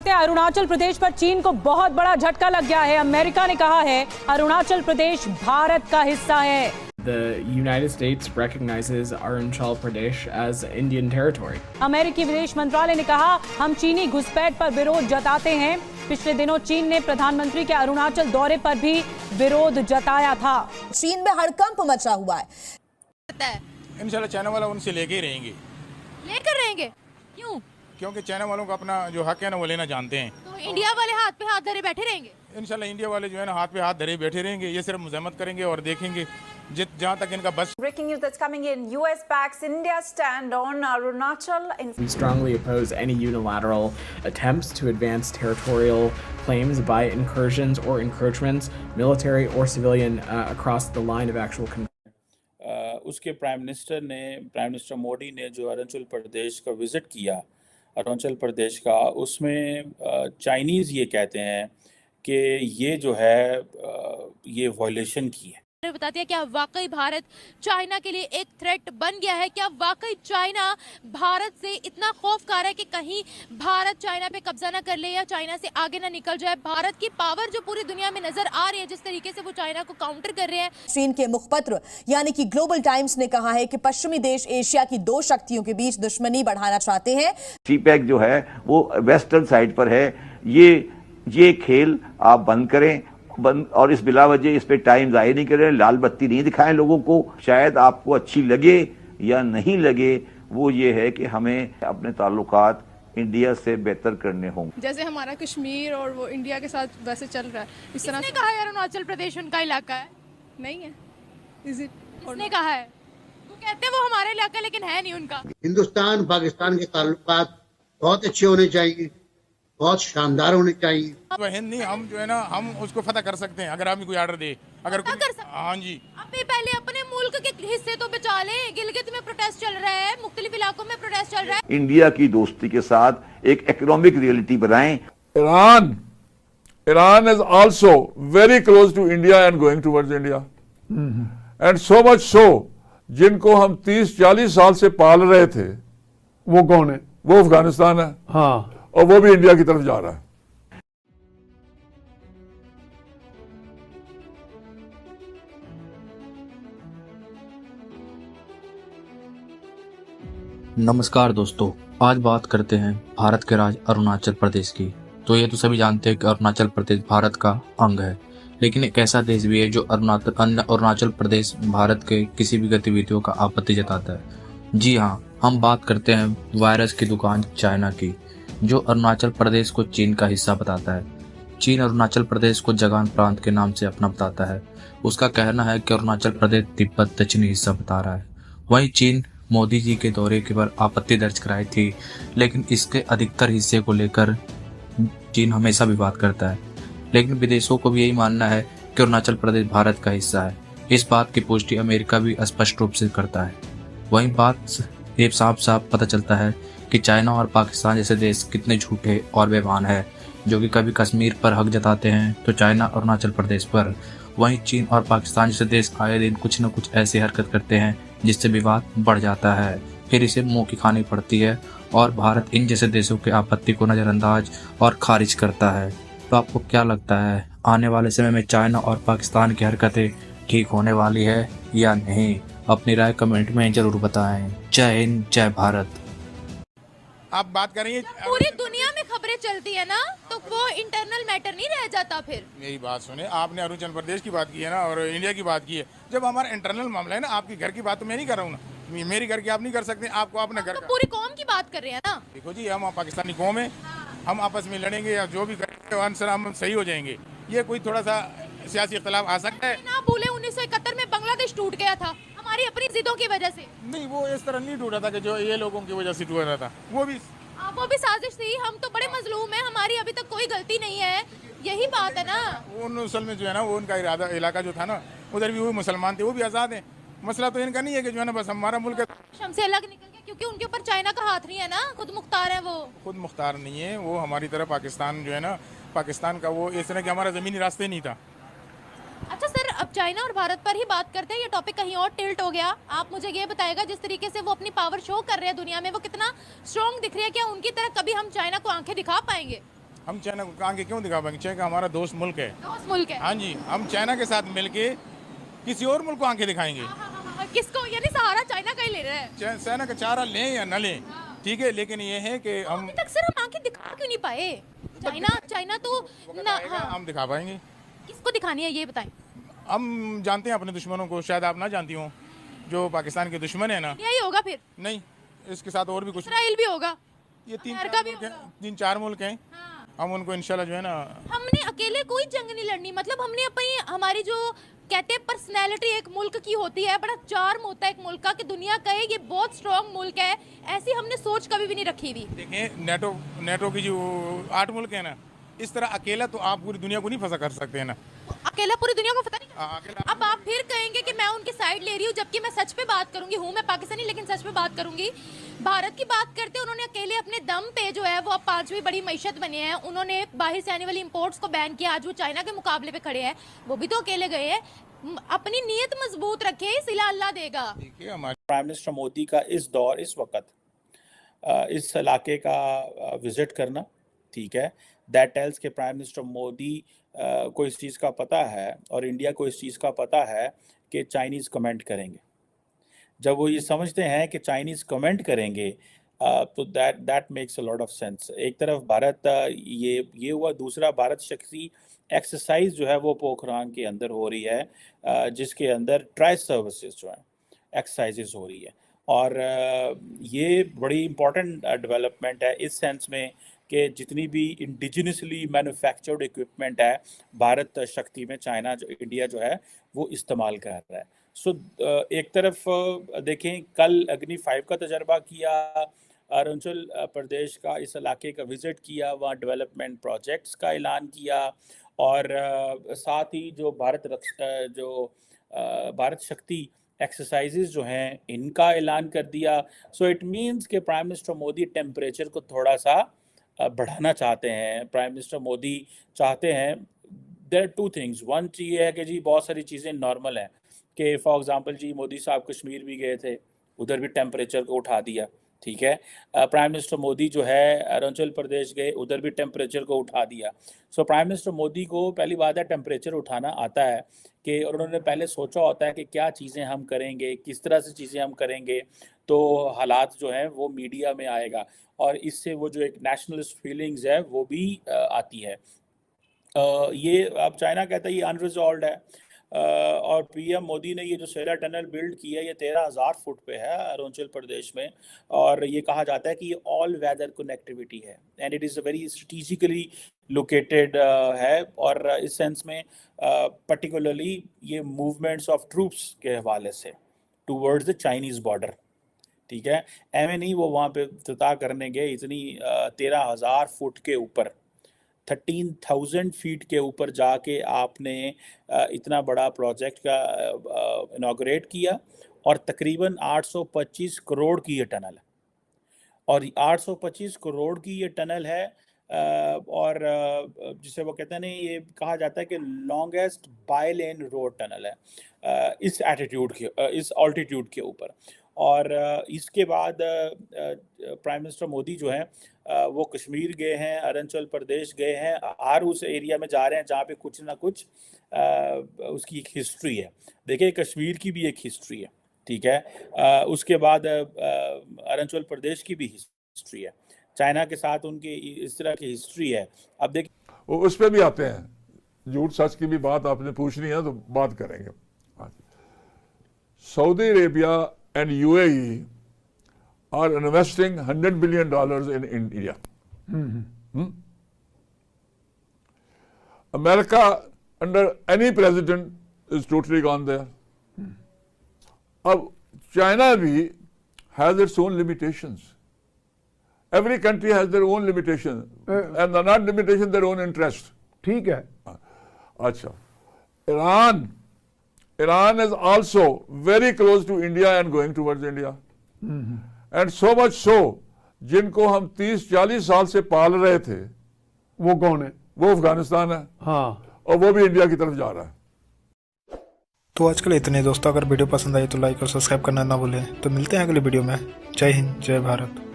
करते हैं। अरुणाचल प्रदेश पर चीन को बहुत बड़ा झटका लग गया है। अमेरिका ने कहा है अरुणाचल प्रदेश भारत का हिस्सा है। The United States recognizes Arunachal Pradesh as Indian territory. अमेरिकी विदेश मंत्रालय ने कहा हम चीनी घुसपैठ पर विरोध जताते हैं। पिछले दिनों चीन ने प्रधानमंत्री के अरुणाचल दौरे पर भी विरोध जताया था। चीन में हड़कंप मचा हुआ है। इंशाल्लाह चाइना वाला उनसे लेके ही रहेंगे। लेकर रहेंगे? क्यों? क्योंकि चाइना वालों को अपना जो हक है ना वो लेना जानते हैं। तो इंडिया वाले हाथ पे हाथ धरे बैठे रहेंगे? इंशाल्लाह इंडिया वाले जो है ना हाथ पे हाथ धरे बैठे रहेंगे। ये सिर्फ मुज़ाहमत करेंगे और देखेंगे जहां तक इनका बस। Breaking news that's coming in. US backs India's stand on Arunachal. We strongly oppose any unilateral attempts to advance territorial claims by incursions or encroachments, military or civilian, across the line of actual control. उसके prime minister Modi ने जो अरुणाचल प्रदेश का visit किया, अरुणाचल प्रदेश का, उसमें Chinese ये कहते हैं कि ये जो है ये वायलेशन की है। बताती है क्या वाकई भारत चाइना के लिए एक थ्रेट बन गया है? क्या वाकई चाइना भारत से इतना खौफकार है कि कहीं भारत चाइना पे कब्जा ना कर ले या चाइना से आगे ना निकल जाए? भारत की पावर जो पूरी दुनिया में नजर आ रही है, जिस तरीके से वो चाइना को काउंटर कर रहे हैं। चीन के मुखपत्र यानी कि ग्लोबल टाइम्स ने कहा है कि पश्चिमी देश एशिया की दो शक्तियों के बीच दुश्मनी बढ़ाना चाहते हैं। सीपैक जो है वो वेस्टर्न साइड पर है। ये खेल आप बंद करें और इस बिला वजह इस पे टाइम जाहिर नहीं करें, लाल बत्ती नहीं दिखाएं लोगों को। शायद आपको अच्छी लगे या नहीं लगे, वो ये है कि हमें अपने ताल्लुकात इंडिया से बेहतर करने होंगे। जैसे हमारा कश्मीर और वो इंडिया के साथ वैसे चल रहा है, इस तरह किसने कहा है अरुणाचल प्रदेश उनका इलाका है? नहीं है। किसने कहा है? वो कहते हैं वो हमारा इलाका, लेकिन है नहीं उनका। हिंदुस्तान पाकिस्तान के ताल्लुकात बहुत अच्छे होने चाहिए, बहुत शानदार होने चाहिए। हिंद नहीं, हम जो है ना हम उसको फतह कर सकते हैं अगर हमें कोई आर्डर दे। अगर हाँ जी, अब पहले अपने मुल्क के हिस्से तो बचा लें। गिलगित में प्रोटेस्ट चल रहा है, मुख्तलिफ इलाकों में प्रोटेस्ट चल रहा है। इंडिया की दोस्ती के साथ एक इकोनॉमिक रियलिटी बनाएं। Iran is also very close to India and going towards India. And so much so, जिनको हम 30-40 साल से पाल रहे थे, वो कौन है? वो अफगानिस्तान है। हाँ, और वो भी इंडिया की तरफ जा रहा है। नमस्कार दोस्तों, आज बात करते हैं भारत के राज्य अरुणाचल प्रदेश की। तो ये तो सभी जानते हैं कि अरुणाचल प्रदेश भारत का अंग है, लेकिन एक ऐसा देश भी है जो अरुणाचल प्रदेश भारत के किसी भी गतिविधियों का आपत्ति जताता है। जी हाँ, हम बात करते हैं वायरस की दुकान चाइना की, जो अरुणाचल प्रदेश को चीन का हिस्सा बताता है। चीन अरुणाचल प्रदेश को जगान प्रांत के नाम से अपना बताता है। उसका कहना है कि अरुणाचल प्रदेश तिब्बत दक्षिणी हिस्सा बता रहा है। वहीं चीन मोदी जी के दौरे के पर आपत्ति दर्ज कराई थी, लेकिन इसके अधिकतर हिस्से को लेकर चीन हमेशा विवाद करता है। लेकिन विदेशों को भी यही मानना है कि अरुणाचल प्रदेश भारत का हिस्सा है। इस बात की पुष्टि अमेरिका भी स्पष्ट रूप से करता है। वहीं बात ये साफ साफ पता चलता है कि चाइना और पाकिस्तान जैसे देश कितने झूठे और बेईमान है, जो कि कभी कश्मीर पर हक जताते हैं तो चाइना अरुणाचल प्रदेश पर। वहीं चीन और पाकिस्तान जैसे देश आए दिन कुछ न कुछ ऐसी हरकत करते हैं जिससे विवाद बढ़ जाता है, फिर इसे मुंह की खानी पड़ती है और भारत इन जैसे देशों के आपत्ति को नज़रअंदाज और खारिज करता है। तो आपको क्या लगता है, आने वाले समय में चाइना और पाकिस्तान की हरकतें ठीक होने वाली है या नहीं? अपनी राय कमेंट में जरूर बताएं। जय हिंद, जय भारत। आप बात करेंगे पूरी दुनिया में खबरें चलती है ना, तो वो इंटरनल मैटर नहीं रह जाता। फिर मेरी बात सुने, आपने अरुणाचल प्रदेश की बात की है ना और इंडिया की बात की है। जब हमारा इंटरनल मामला है ना, आपके घर की बात तो मैं नहीं कर रहा हूँ ना, मेरी घर की आप नहीं कर सकते, आपको अपना घर तो पूरी कौम की बात कर रहे हैं ना। देखो जी, हम पाकिस्तानी कौम है, हम आपस में लड़ेंगे या जो भी करेंगे आंसर हम सही हो जाएंगे। ये कोई थोड़ा सा सियासी इख्तलाफ आ सकता है ना। भूले 1971 में बांग्लादेश टूट गया था हमारी अपनी जिद्दों की वजह से। नहीं, वो इस तरह नहीं टूटा था कि जो ये लोगों की वजह से टूट रहा था। वो भी साजिश थी। हम तो बड़े मजलूम हैं, हमारी अभी तक कोई गलती नहीं है। यही बात है ना। उन असल में जो है ना, वो उनका इलाका जो था ना, उधर भी वो मुसलमान थे, वो भी आज़ाद हैं। मसला तो इनका नहीं है कि जो है ना बस हमारा मुल्क हमसे अलग निकल गया, क्योंकि उनके ऊपर चाइना का हाथ नहीं है ना। खुद मुख्तार है, वो खुद मुख्तार नहीं है। वो हमारी तरह पाकिस्तान जो है ना, पाकिस्तान का वो इस तरह कि हमारा ज़मीनी रास्ते नहीं था। अच्छा सर, अब चाइना और भारत पर ही बात करते हैं। ये टॉपिक कहीं और टिल्ट हो गया। आप मुझे ये बताएगा, जिस तरीके से वो अपनी पावर शो कर रहे हैं दुनिया में, वो कितना स्ट्रॉन्ग दिख रही है, क्या उनकी तरह कभी हम चाइना को आंखें दिखा पाएंगे? हम चाइना को आगे क्यों दिखा पाएंगे? चाइना हमारा दोस्त मुल्क है, दोस्त मुल्क है। हाँ जी, हम चाइना के साथ मिलके किसी और मुल्क को आंखें दिखाएंगे। किसको? यानी सहारा चाइना का ही ले रहे हैं। चाइना का चारा लें या न लें, ठीक है, लेकिन ये है कि हम अभी तक सिर्फ आंखें दिखा क्यों नहीं पाए? चाइना तो हाँ। हम दिखा पाएंगे। किसको दिखानी है ये बताएं। हम जानते हैं अपने दुश्मनों को, शायद आप ना जानती हो, जो पाकिस्तान के दुश्मन है ना। यही होगा फिर? नहीं, इसके साथ और भी कुछ, इसराइल भी होगा, ये तीन चार मुल्क हैं। हम उनको इंशाल्लाह जो है ना, हमने अकेले कोई जंग नहीं लड़नी, मतलब हमने अपनी हमारी जो कहते हैं पर्सनैलिटी एक मुल्क की होती है, बड़ा चार्म होता है एक मुल्क का कि दुनिया कहे ये बहुत स्ट्रॉन्ग मुल्क है, ऐसी हमने सोच कभी भी नहीं रखी हुई। देखें नेटो की जो 8 मुल्क है ना, इस तरह अकेला तो आप पूरी दुनिया को नहीं फंसा कर सकते हैं ना। अकेला पूरी दुनिया को पता नहीं। अब आप फिर कहेंगे कि मैं उनकी साइड ले रही हूँ, जबकि मैं सच पे बात करूंगी। हूँ मैं पाकिस्तानी लेकिन सच पे बात करूंगी। भारत की बात करते हैं, उन्होंने अकेले अपने दम पे जो है वो अब 5वीं बड़ी मईशत बने हैं। उन्होंने बाहर से आने वाली इंपोर्ट्स को बैन किया, आज वो चाइना के मुकाबले पे खड़े हैं, वो भी तो अकेले गए हैं। अपनी नीयत मजबूत रखे, सिला अल्लाह देगा। प्राइम मिनिस्टर मोदी का इस दौर, इस वक्त इस इलाके का विजिट करना, ठीक है, दैट टेल्स के प्राइम मिनिस्टर मोदी को इस चीज़ का पता है और इंडिया को इस चीज़ का पता है कि चाइनीज़ कमेंट करेंगे। जब वो ये समझते हैं कि चाइनीज़ कमेंट करेंगे तो that makes a lot of sense. एक तरफ भारत ये हुआ, दूसरा भारत शक्ति एक्सरसाइज जो है वो पोखरान के अंदर हो रही है, जिसके अंदर ट्राई सर्विसेज जो है एक्सरसाइजेज हो रही है। और ये बड़ी इंपॉर्टेंट डेवलपमेंट है इस सेंस में कि जितनी भी इंडिजिनसली मैन्युफैक्चर्ड इक्विपमेंट है भारत शक्ति में इंडिया जो है वो इस्तेमाल कर रहा है। सो एक तरफ देखें, कल अग्नि 5 का तजर्बा किया, अरुणाचल प्रदेश का इस इलाके का विज़िट किया, वहाँ डेवलपमेंट प्रोजेक्ट्स का ऐलान किया, और साथ ही जो भारत शक्ति एक्सरसाइजेज जो हैं इनका ऐलान कर दिया। सो इट मीन्स कि प्राइम मिनिस्टर मोदी टेम्परेचर को थोड़ा सा बढ़ाना चाहते हैं। प्राइम मिनिस्टर मोदी चाहते हैं, देयर आर 2 थिंग्स। वन ये है कि जी बहुत सारी चीज़ें नॉर्मल हैं, कि फॉर एग्जांपल जी मोदी साहब कश्मीर भी गए थे, उधर भी टेम्परेचर को उठा दिया, ठीक है। प्राइम मिनिस्टर मोदी जो है अरुणाचल प्रदेश गए, उधर भी टेम्परेचर को उठा दिया। सो प्राइम मिनिस्टर मोदी को पहली बात है टेम्परेचर उठाना आता है, कि उन्होंने पहले सोचा होता है कि क्या चीज़ें हम करेंगे, किस तरह से चीज़ें हम करेंगे, तो हालात जो हैं वो मीडिया में आएगा और इससे वो जो एक नेशनलिस्ट फीलिंग्स है वो भी आती है। ये अब चाइना कहता है ये अनरिजॉल्व है, और पीएम मोदी ने ये जो सोलर टनल बिल्ड किया है ये 13,000 फुट पे है अरुणाचल प्रदेश में, और ये कहा जाता है कि ये ऑल वेदर कनेक्टिविटी है and it is a very strategically located है। और इस सेंस में पर्टिकुलरली ये मूवमेंट्स ऑफ ट्रूप्स के हवाले से टूवर्ड्स द चाइनीज़ बॉर्डर, ठीक है, एम नहीं वो वहाँ पे इफ्तिताह करने गए इतनी 13,000 फुट के ऊपर, 13,000 फीट के ऊपर जाके आपने इतना बड़ा प्रोजेक्ट का इनॉग्रेट किया, और तकरीबन 825 करोड़ की ये टनल है, और 825 करोड़ की ये टनल है, और जिसे वो कहते हैं ना, ये कहा जाता है कि longest by lane road tunnel है इस एटीट्यूड के, इस ऑल्टीट्यूड के ऊपर। और इसके बाद प्राइम मिनिस्टर मोदी जो हैं वो कश्मीर गए हैं, अरुणाचल प्रदेश गए हैं, हर उस एरिया में जा रहे हैं जहाँ पे कुछ ना कुछ उसकी एक हिस्ट्री है। देखिए कश्मीर की भी एक हिस्ट्री है, ठीक है, उसके बाद अरुणाचल प्रदेश की भी हिस्ट्री है, चाइना के साथ उनकी इस तरह की हिस्ट्री है। अब देखिए उस पर भी आते हैं, झूठ सच की भी बात आपने पूछनी है तो बात करेंगे। Saudi Arabia and UAE are investing $100 billion in India. America under any president is totally gone there. अब China भी has its own limitations. Every country has their own limitation and they're not limitation their own interest. ठीक है। अच्छा, Iran is also very close to India and going towards India. And so much so, जिनको हम 30-40 साल से पाल रहे थे, वो कौन है? वो अफगानिस्तान है। हाँ, और वो भी इंडिया की तरफ जा रहा है। तो आज के लिए इतने दोस्तों, अगर वीडियो पसंद आई तो लाइक और सब्सक्राइब करना ना भूलें। तो मिलते हैं अगले वीडियो में। जय हिंद, जय भारत।